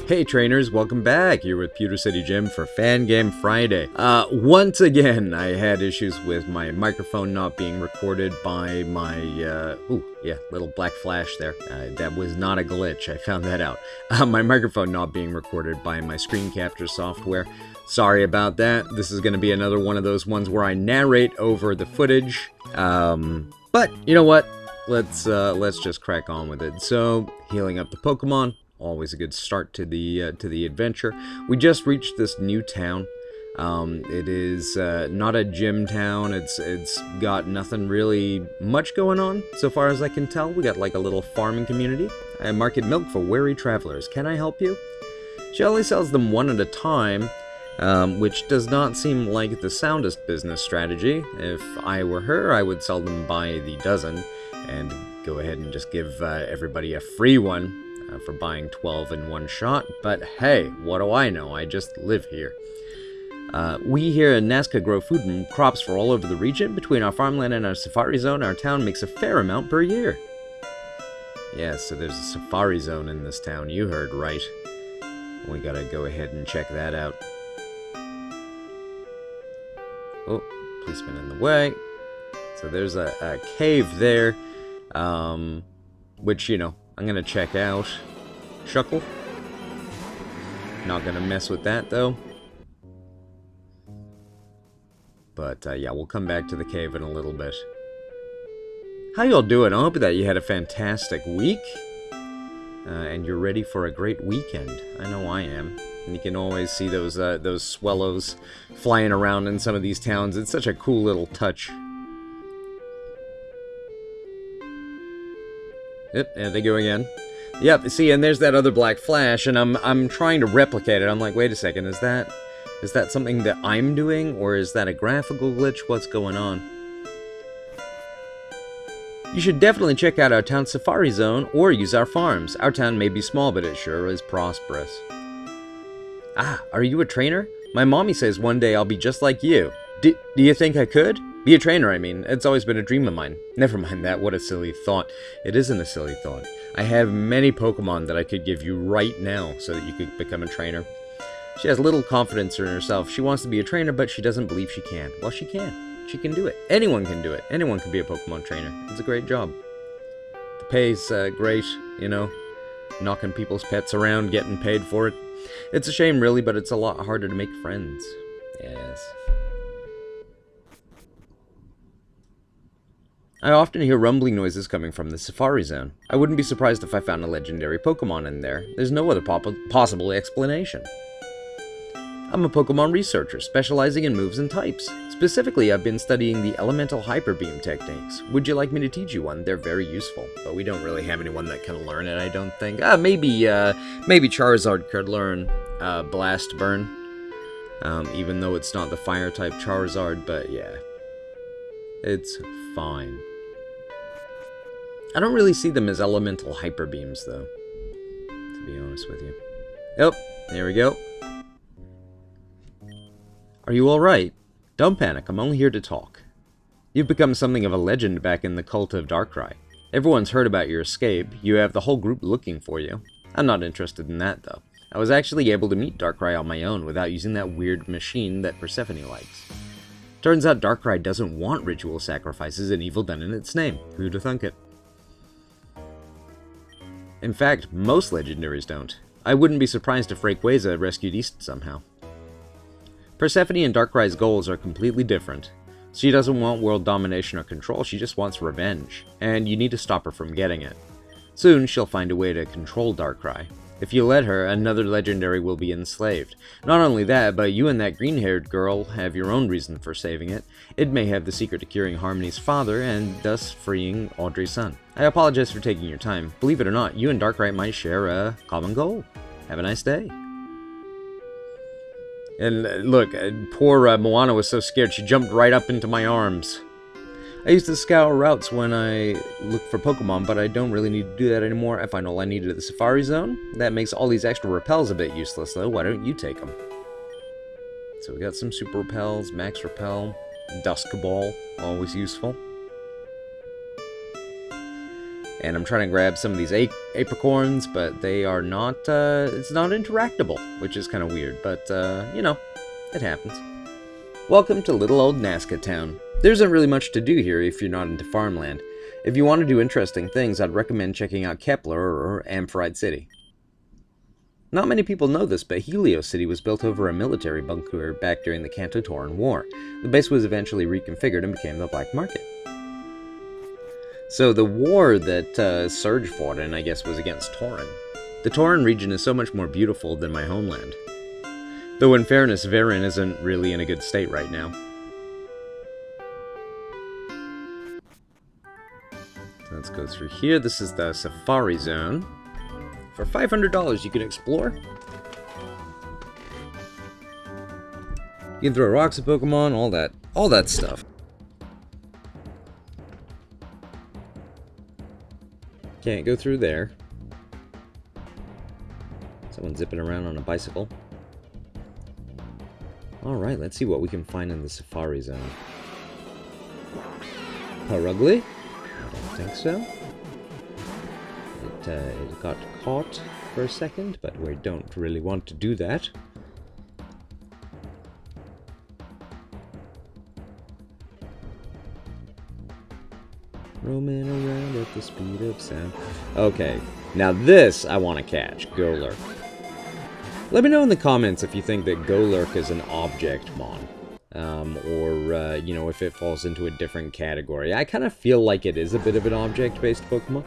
Hey trainers, welcome back. Here with PewterCityJim for Fan Game Friday. Once again, I had issues with my microphone not being recorded by my, little black flash there. That was not a glitch, I found that out. My microphone not being recorded by my screen capture software. Sorry about that. This is going to be another one of those ones where I narrate over the footage. But, you know what? Let's just crack on with it. So, healing up the Pokemon. Always a good start to the adventure. We just reached this new town. It is not a gym town. It's got nothing really much going on so far as I can tell. We got like a little farming community. I market milk for weary travelers. Can I help you? She only sells them one at a time, which does not seem like the soundest business strategy. If I were her, I would sell them by the dozen and go ahead and just give everybody a free one. For buying 12 in one shot, but hey, what do I know? I just live here. We here in Nazca grow food and crops for all over the region. Between our farmland and our safari zone, our town makes a fair amount per year. Yeah, so there's a safari zone in this town, you heard right. We gotta go ahead and check that out. Oh, policeman in the way. So there's a cave there, which, you know, I'm gonna check out. Shuckle. Not gonna mess with that though. But yeah, we'll come back to the cave in a little bit. How y'all doing? I hope that you had a fantastic week. And you're ready for a great weekend. I know I am. And you can always see those swallows flying around in some of these towns. It's such a cool little touch. Yep, there they go again. Yep, see, and there's that other black flash, and I'm trying to replicate it. I'm like, wait a second, is that something that I'm doing, or is that a graphical glitch? What's going on? You should definitely check out our town's safari zone, or use our farms. Our town may be small, but it sure is prosperous. Ah, are you a trainer? My mommy says one day I'll be just like you. Do you think I could? Be a trainer, I mean. It's always been a dream of mine. Never mind that, what a silly thought. It isn't a silly thought. I have many Pokemon that I could give you right now so that you could become a trainer. She has little confidence in herself. She wants to be a trainer, but she doesn't believe she can. Well, she can. She can do it. Anyone can do it. Anyone can be a Pokemon trainer. It's a great job. The pay's great, you know. Knocking people's pets around, getting paid for it. It's a shame, really, but it's a lot harder to make friends. Yes. I often hear rumbling noises coming from the Safari Zone. I wouldn't be surprised if I found a legendary Pokemon in there. There's no other possible explanation. I'm a Pokemon researcher, specializing in moves and types. Specifically, I've been studying the elemental hyper beam techniques. Would you like me to teach you one? They're very useful, but we don't really have anyone that can learn it, I don't think. Maybe Charizard could learn Blast Burn, even though it's not the fire-type Charizard, but yeah. It's fine. I don't really see them as elemental hyper beams, though, to be honest with you. Yep, there we go. Are you alright? Don't panic, I'm only here to talk. You've become something of a legend back in the cult of Darkrai. Everyone's heard about your escape. You have the whole group looking for you. I'm not interested in that, though. I was actually able to meet Darkrai on my own without using that weird machine that Persephone likes. Turns out Darkrai doesn't want ritual sacrifices and evil done in its name. Who'd have thunk it? In fact, most legendaries don't. I wouldn't be surprised if Rayquaza rescued East somehow. Persephone and Darkrai's goals are completely different. She doesn't want world domination or control, she just wants revenge. And you need to stop her from getting it. Soon, she'll find a way to control Darkrai. If you let her, another legendary will be enslaved. Not only that, but you and that green-haired girl have your own reason for saving it. It may have the secret to curing Harmony's father, and thus freeing Audrey's son. I apologize for taking your time. Believe it or not, you and Darkrai might share a common goal. Have a nice day. And look, poor Moana was so scared, she jumped right up into my arms. I used to scour routes when I look for Pokemon, but I don't really need to do that anymore. I find all I need at the Safari Zone. That makes all these extra repels a bit useless, though. Why don't you take them? So we got some Super Repels, Max Repel, Dusk Ball, always useful. And I'm trying to grab some of these apricorns, but they are not, it's not interactable, which is kind of weird, but, you know, it happens. Welcome to little old Nazca Town. There isn't really much to do here if you're not into farmland. If you want to do interesting things, I'd recommend checking out Kepler or Amphitrite City. Not many people know this, but Helios City was built over a military bunker back during the Kanto-Tauren War. The base was eventually reconfigured and became the black market. So the war that Surge fought in, I guess, was against Tauren. The Tauren region is so much more beautiful than my homeland. Though in fairness, Varen isn't really in a good state right now. Let's go through here. This is the Safari Zone. For $500, you can explore. You can throw rocks at Pokemon, all that stuff. Can't go through there. Someone zipping around on a bicycle. Alright, let's see what we can find in the Safari Zone. Purugly? I don't think so. It got caught for a second, but we don't really want to do that. Roaming around at the speed of sound. Okay, now this I want to catch. Golurk. Let me know in the comments if you think that Golurk is an object mon. Or, you know, if it falls into a different category. I kind of feel like it is a bit of an object-based Pokemon.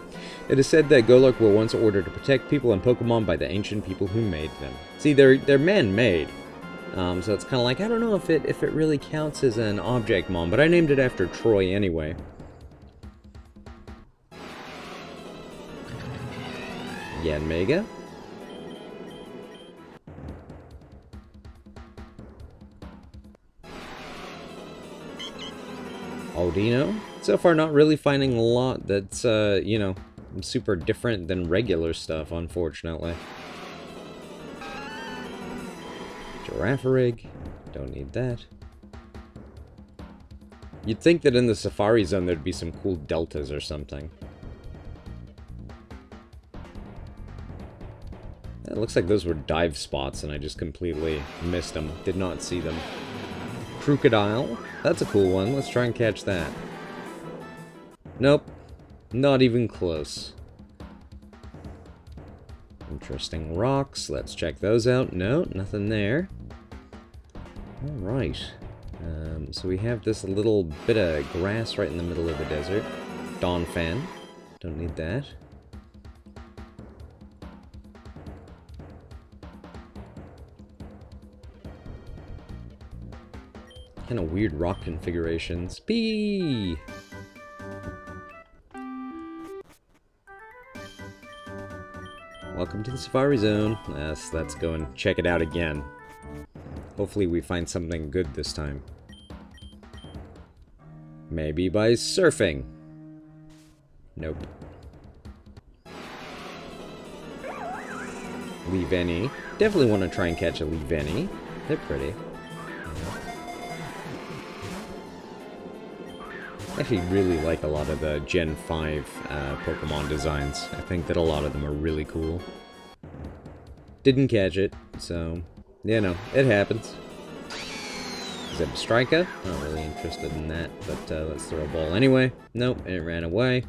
It is said that Golurk were once ordered to protect people and Pokemon by the ancient people who made them. See, they're man-made. So it's kind of like, I don't know if it really counts as an object mon, but I named it after Troy anyway. Yanmega. Audino. So far, not really finding a lot that's, you know, super different than regular stuff, unfortunately. Girafarig. Don't need that. You'd think that in the Safari Zone there'd be some cool deltas or something. It looks like those were dive spots and I just completely missed them. Did not see them. Crocodile. That's a cool one. Let's try and catch that. Nope. Not even close. Interesting rocks. Let's check those out. No, nothing there. Alright. So we have this little bit of grass right in the middle of the desert. Donphan. Don't need that. Kind of weird rock configurations. P. Welcome to the Safari Zone. Yes, let's go and check it out again. Hopefully we find something good this time. Maybe by surfing. Nope. Leavenny. Definitely want to try and catch a Leavenny. They're pretty. I actually really like a lot of the Gen 5 Pokemon designs. I think that a lot of them are really cool. Didn't catch it, so, you know, it happens. Is that a Striker? Not really interested in that, but let's throw a ball anyway. Nope, it ran away.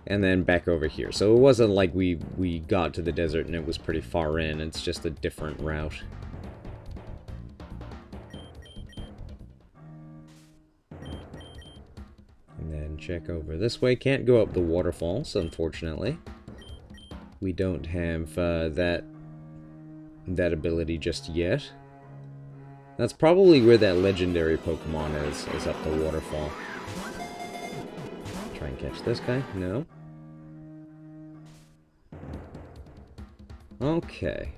And then back over here. So it wasn't like we got to the desert and it was pretty far in. It's just a different route. Check over this way. Can't go up the waterfalls, unfortunately. We don't have that ability just yet. That's probably where that legendary Pokemon is up the waterfall. Try and catch this guy. No. Okay.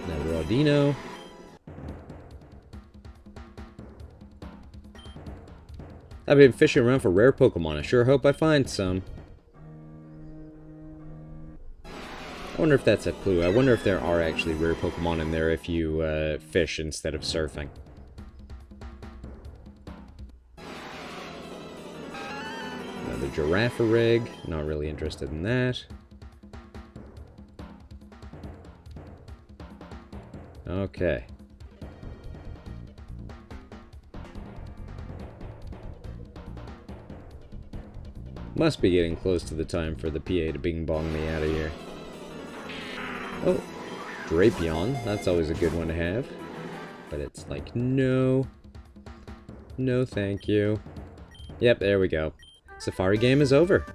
Now Rodino. I've been fishing around for rare Pokemon. I sure hope I find some. I wonder if that's a clue. I wonder if there are actually rare Pokemon in there if you fish instead of surfing. giraffe rig. Not really interested in that. Okay. Must be getting close to the time for the PA to bing bong me out of here. Oh, Drapion. That's always a good one to have. But it's like, no. No, thank you. Yep, there we go. Safari game is over.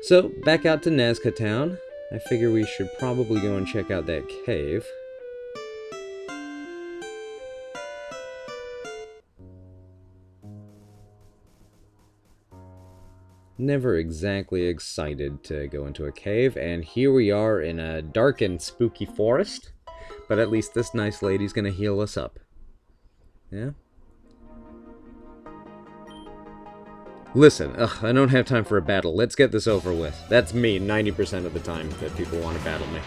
So, back out to Nazca Town. I figure we should probably go and check out that cave. Never exactly excited to go into a cave, and here we are in a dark and spooky forest. But at least this nice lady's gonna heal us up. Yeah? Listen, I don't have time for a battle. Let's get this over with. That's me 90% of the time that people want to battle me.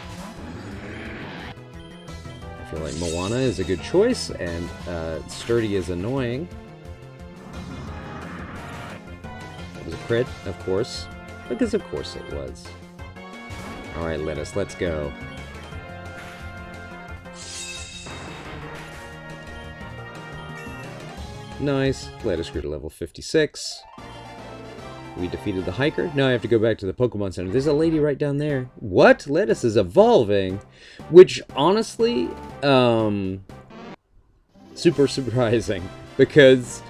I feel like Moana is a good choice, and Sturdy is annoying. It was a crit, of course. Because of course it was. Alright, Lettuce, let's go. Nice. Lettuce grew to level 56. We defeated the hiker. Now I have to go back to the Pokemon Center. There's a lady right down there. What? Lettuce is evolving? Which, honestly, super surprising. Because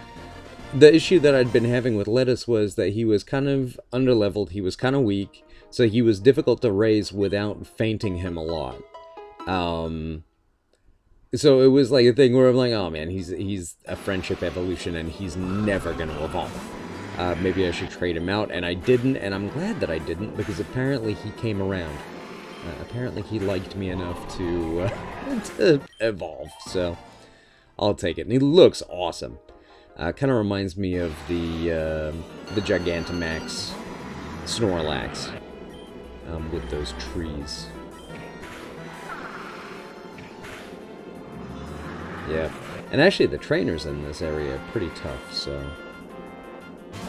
the issue that I'd been having with Lettuce was that he was kind of underleveled, he was kind of weak, so he was difficult to raise without fainting him a lot. So it was like a thing where I'm like, oh man, he's a friendship evolution and he's never going to evolve. Maybe I should trade him out, and I didn't, and I'm glad that I didn't, because apparently he came around. Apparently he liked me enough to evolve, so I'll take it. And he looks awesome. Kind of reminds me of the Gigantamax Snorlax with those trees. Yeah, and actually the trainers in this area are pretty tough, so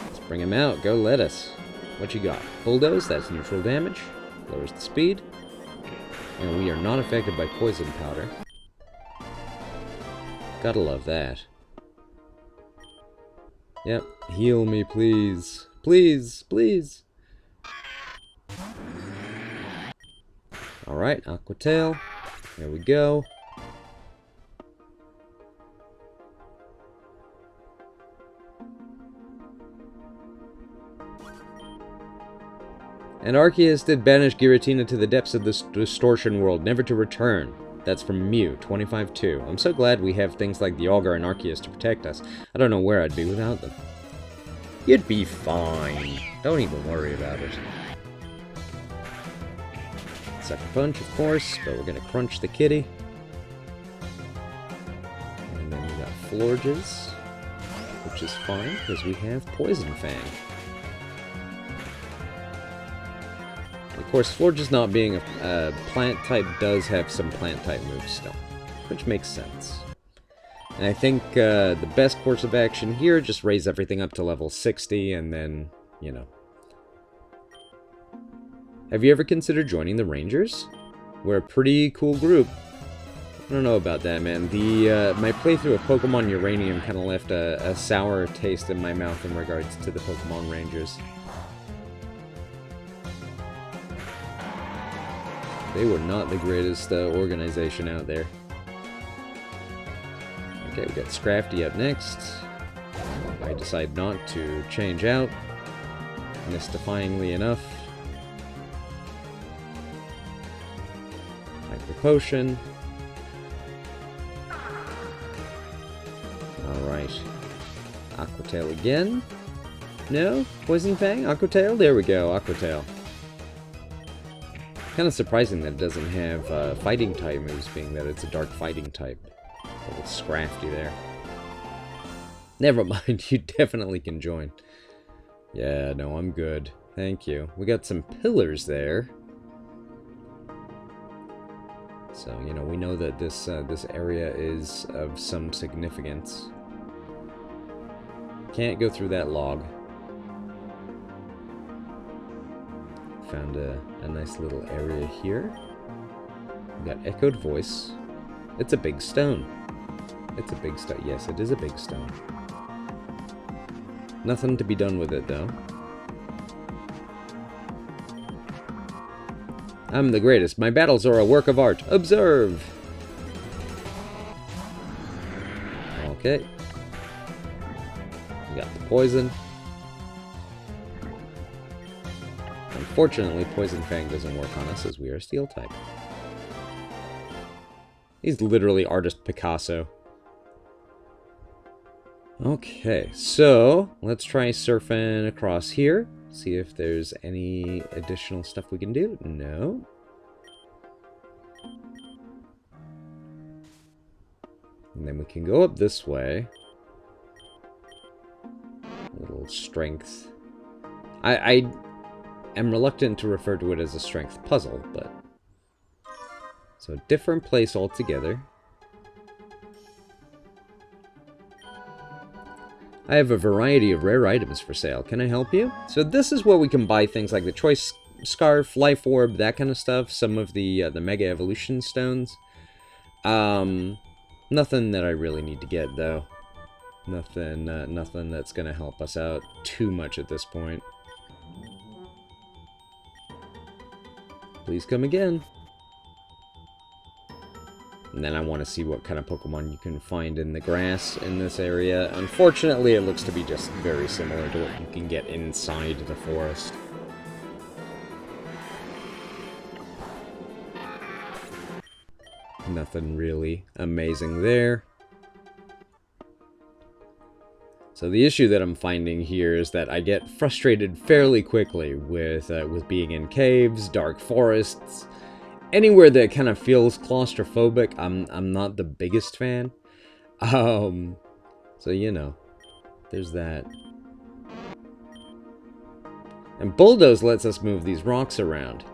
let's bring him out. Go Lettuce. What you got? Bulldoze, that's neutral damage, lowers the speed, and we are not affected by poison powder. Gotta love that. Yep, heal me please. Please, please. Alright, Aquatail. There we go. And Arceus did banish Giratina to the depths of this distortion world, never to return. That's from Mew, 25-2. I'm so glad we have things like the Augur and Arceus to protect us. I don't know where I'd be without them. You'd be fine. Don't even worry about it. Sucker Punch, of course, but we're gonna crunch the kitty. And then we got Florges, which is fine, because we have Poison Fang. Of course, Florges not being a plant type does have some plant type moves still, which makes sense. And I think the best course of action here, just raise everything up to level 60 and then, you know. Have you ever considered joining the Rangers? We're a pretty cool group. I don't know about that, man. My playthrough of Pokemon Uranium kind of left a sour taste in my mouth in regards to the Pokemon Rangers. They were not the greatest organization out there. Okay, we got Scrafty up next. I decide not to change out, mystifyingly enough. Hyper Potion. Alright. Aquatail again? No? Poison Fang? Aquatail? There we go, Aquatail. Kind of surprising that it doesn't have fighting type moves, being that it's a dark fighting type. A little Scrafty there. Never mind, you definitely can join. Yeah, no, I'm good. Thank you. We got some pillars there. So, you know, we know that this area is of some significance. can't go through that log. Found a nice little area here. We got Echoed Voice. It's a big stone. It's a big stone. Yes, it is a big stone. Nothing to be done with it, though. I'm the greatest. My battles are a work of art. Observe! Okay. We got the poison. Unfortunately, Poison Fang doesn't work on us as we are Steel type. He's literally Artist Picasso. Okay, so let's try surfing across here. See if there's any additional stuff we can do. No. And then we can go up this way. A little strength. I am reluctant to refer to it as a strength puzzle, but... So a different place altogether. I have a variety of rare items for sale. Can I help you? So this is where we can buy things like the Choice Scarf, Life Orb, that kind of stuff. Some of the Mega Evolution Stones. Nothing that I really need to get, though. Nothing that's going to help us out too much at this point. Please come again. And then I want to see what kind of Pokemon you can find in the grass in this area. Unfortunately, it looks to be just very similar to what you can get inside the forest. Nothing really amazing there. So the issue that I'm finding here is that I get frustrated fairly quickly with being in caves, dark forests. Anywhere that kind of feels claustrophobic, I'm not the biggest fan. So you know, there's that. And Bulldoze lets us move these rocks around.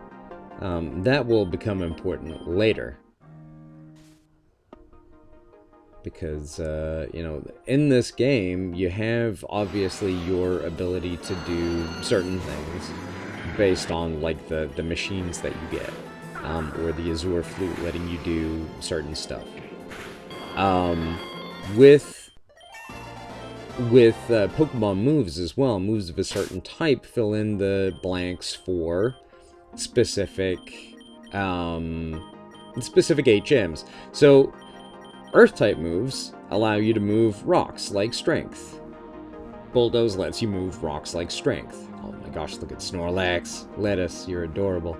That will become important later. Because, you know, in this game, you have, obviously, your ability to do certain things based on, like, the machines that you get. Or the Azure Flute letting you do certain stuff. With Pokemon moves as well, moves of a certain type fill in the blanks for specific 8 gyms. So, Earth-type moves allow you to move rocks like Strength. Bulldoze lets you move rocks like Strength. Oh my gosh, look at Snorlax. Lettuce, you're adorable.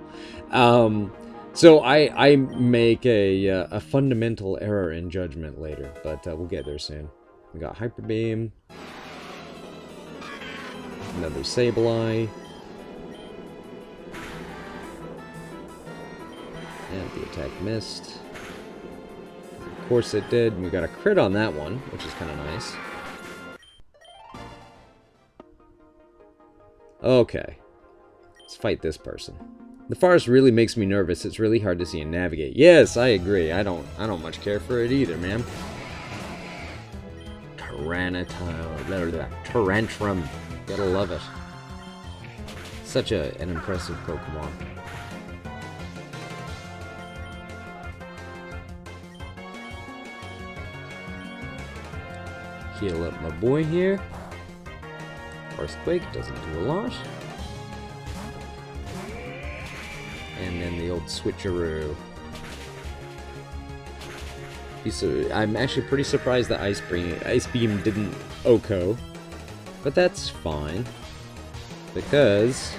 So I make a fundamental error in judgment later, but we'll get there soon. We got Hyper Beam. Another Sableye. And the attack missed. Of course it did. We got a crit on that one, which is kind of nice. Okay. Let's fight this person. The forest really makes me nervous. It's really hard to see and navigate. Yes, I agree. I don't much care for it either, man. Tyrantrum. Gotta love it. Such an impressive Pokemon. Heal up my boy here. Earthquake doesn't do a lot. And then the old switcheroo. I'm actually pretty surprised that Ice Beam didn't OHKO. But that's fine. Because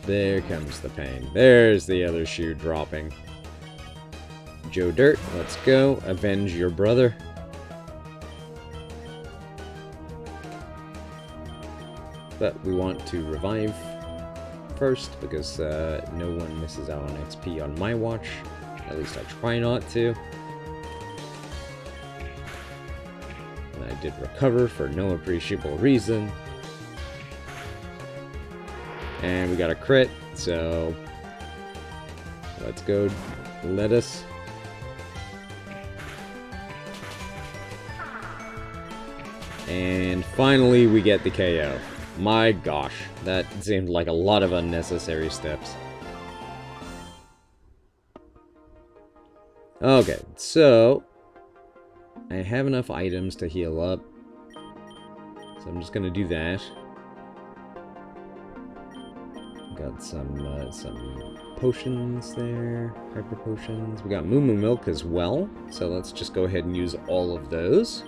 there comes the pain. There's the other shoe dropping. Joe Dirt, let's go. Avenge your brother. But we want to revive first, because no one misses out on XP on my watch. At least I try not to. And I did recover for no appreciable reason. And we got a crit, so let's go Lettuce. And finally, we get the KO. My gosh, that seemed like a lot of unnecessary steps. Okay, so I have enough items to heal up. So I'm just gonna do that. Got some potions there, hyper potions. We got Moo Moo Milk as well, so let's just go ahead and use all of those.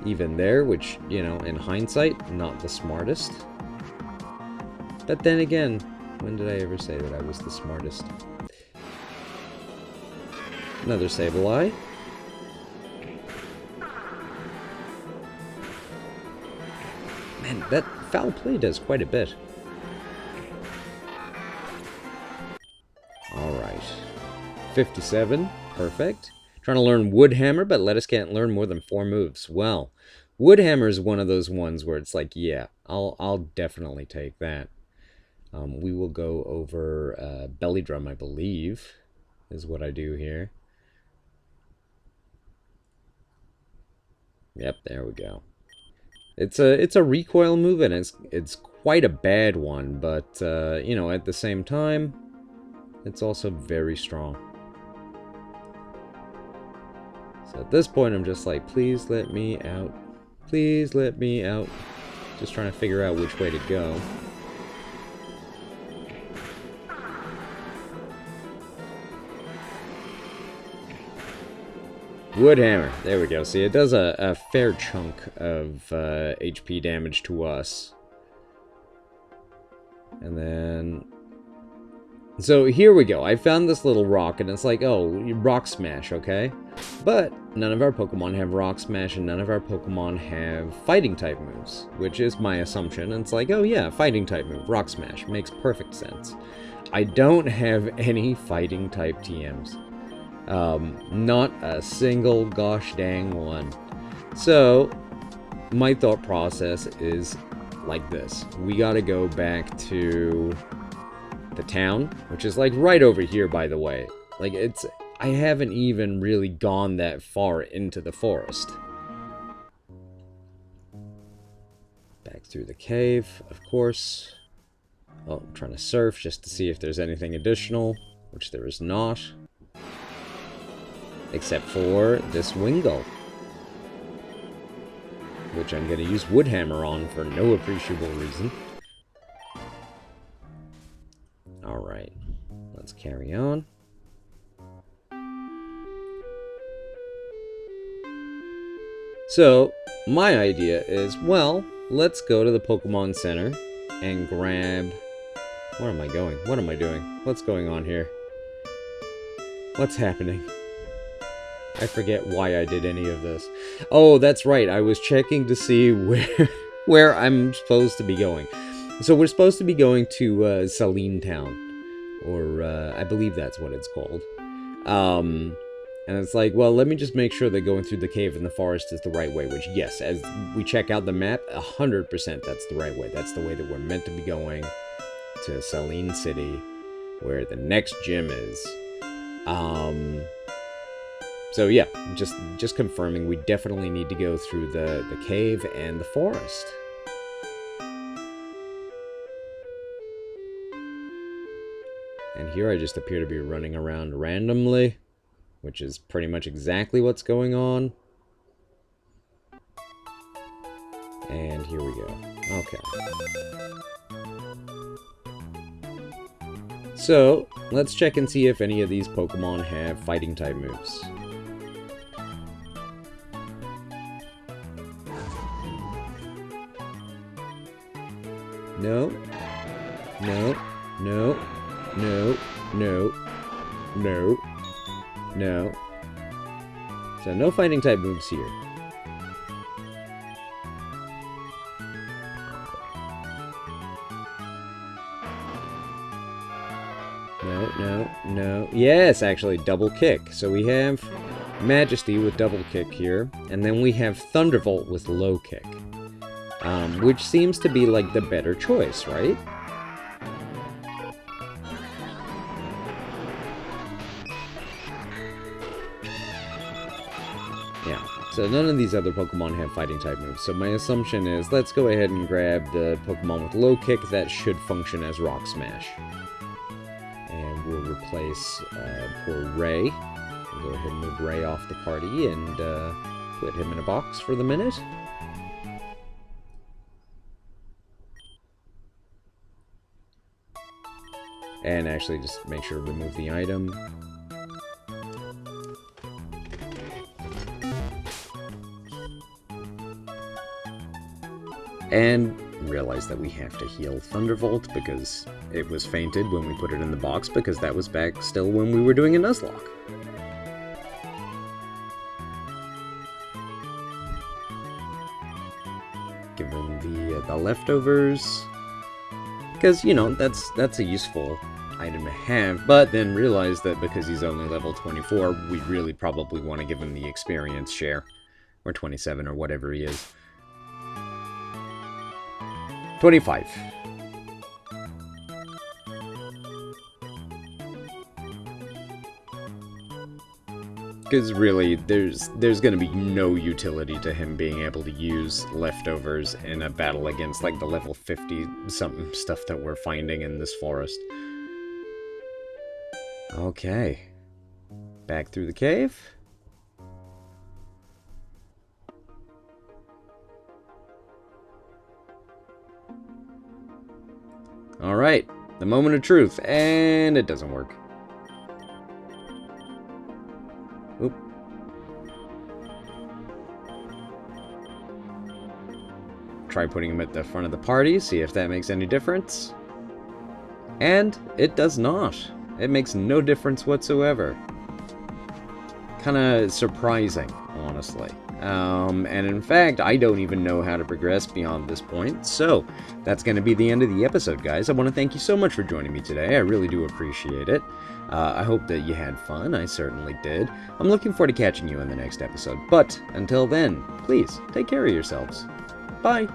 Even there, which, you know, in hindsight, not the smartest. But then again, when did I ever say that I was the smartest? Another Sableye. Man, that foul play does quite a bit. Alright. 57. Perfect. Trying to learn Woodhammer, but Lettuce can't learn more than 4 moves. Well, Woodhammer is one of those ones where it's like, yeah, I'll definitely take that. We will go over Belly Drum, I believe, is what I do here. Yep, there we go. It's a recoil move, and it's quite a bad one, but you know, at the same time, it's also very strong. So at this point, I'm just like, please let me out. Please let me out. Just trying to figure out which way to go. Woodhammer. There we go. See, it does a fair chunk of HP damage to us. And then... So here we go. I found this little rock, and it's like, oh, Rock Smash, okay? But none of our Pokemon have Rock Smash, and none of our Pokemon have Fighting-type moves, which is my assumption. And it's like, oh yeah, Fighting-type move, Rock Smash. Makes perfect sense. I don't have any Fighting-type TMs. Not a single gosh dang one. So, my thought process is like this. We gotta go back to the town, which is like right over here, by the way. Like, I haven't even really gone that far into the forest. Back through the cave, of course. Oh, I'm trying to surf just to see if there's anything additional, which there is not. Except for this Wingull, which I'm going to use Woodhammer on for no appreciable reason. Alright, let's carry on. So, my idea is, well, let's go to the Pokemon Center and grab... Where am I going? What am I doing? What's going on here? What's happening? I forget why I did any of this. Oh, that's right. I was checking to see where I'm supposed to be going. So we're supposed to be going to Saline Town, or I believe that's what it's called. And it's like, well, let me just make sure that going through the cave in the forest is the right way. Which, yes, as we check out the map, 100% that's the right way. That's the way that we're meant to be going to Saline City, where the next gym is. So yeah, just confirming, we definitely need to go through the cave and the forest. And here I just appear to be running around randomly, which is pretty much exactly what's going on. And here we go. Okay. So, let's check and see if any of these Pokemon have Fighting-type moves. No. No. No. No. No. No. No. So, no Fighting-type moves here. No. Yes, actually, double kick. So we have Majesty with double kick here, and then we have Thunderbolt with low kick. Which seems to be, like, the better choice, right? So none of these other Pokemon have fighting type moves, so my assumption is let's go ahead and grab the Pokemon with low kick that should function as Rock Smash. And we'll replace poor Ray. We'll go ahead and move Ray off the party and put him in a box for the minute. And actually just make sure to remove the item. And realize that we have to heal Thunderbolt because it was fainted when we put it in the box, because that was back still when we were doing a Nuzlocke. Give him the leftovers, because, you know, that's a useful item to have, but then realize that because he's only level 24, we really probably want to give him the experience share, or 27, or whatever he is. 25. Because really, there's going to be no utility to him being able to use leftovers in a battle against, like, the level 50-something stuff that we're finding in this forest. Okay. Back through the cave. Alright, the moment of truth, and it doesn't work. Oop. Try putting him at the front of the party, see if that makes any difference. And it does not. It makes no difference whatsoever. Kinda surprising, honestly. And in fact, I don't even know how to progress beyond this point, so that's going to be the end of the episode, guys. I want to thank you so much for joining me today. I really do appreciate it. I hope that you had fun. I certainly did. I'm looking forward to catching you in the next episode, but until then, please take care of yourselves. Bye!